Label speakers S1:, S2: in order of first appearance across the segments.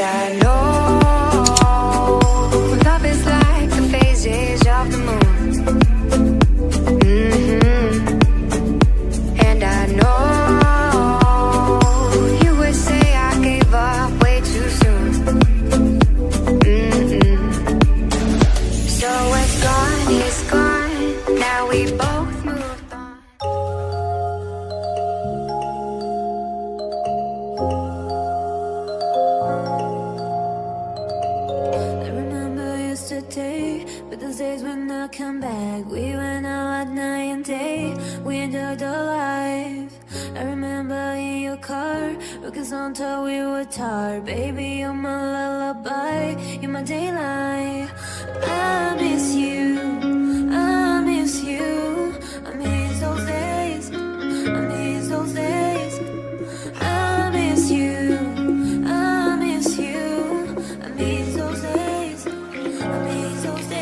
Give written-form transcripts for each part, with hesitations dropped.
S1: I know love is like the phases of the moon. And I know you would say I gave up way too soon. So what's gone is gone. Now we both moved on.
S2: I remember yesterday, but those days when I come back, we went out at night and day, we enjoyed the life. I remember in your car, records on till we were tired. Baby, you're my lullaby, you're my daylight. I miss you, I miss you, I miss those days, I miss those days. I miss you, I miss you, I miss those days, I miss those days.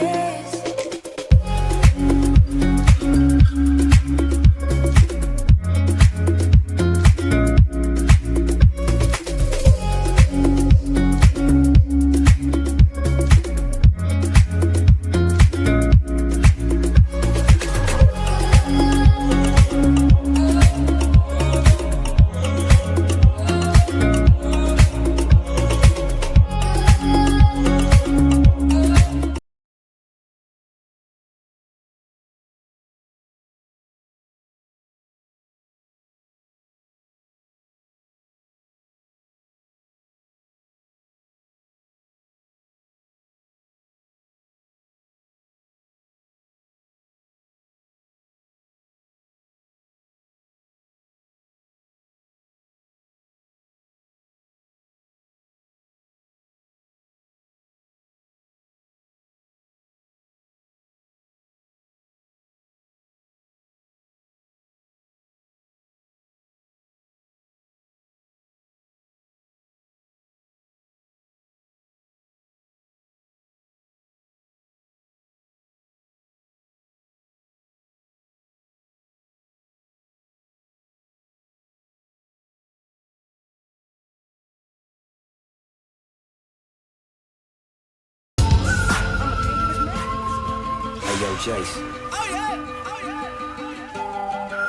S3: Hey, yo, Jace. Oh, yeah.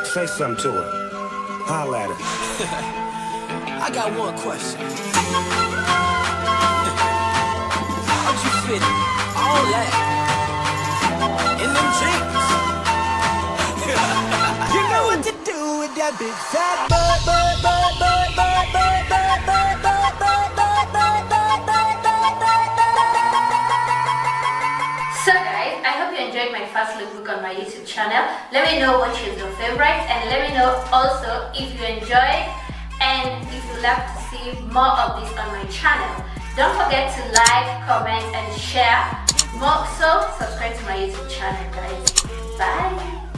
S3: Say something to her. Holla at her.
S4: I got one question. How'd you fit all that in them jeans?
S5: You know what to do with that big fat butt.
S6: So guys, I hope you enjoyed my first lookbook on my YouTube channel. Let me know which is your favorite, and let me know also if you enjoyed and if you'd like to see more of this on my channel. Don't forget to like, comment and share. More so, subscribe to my YouTube channel guys. Bye.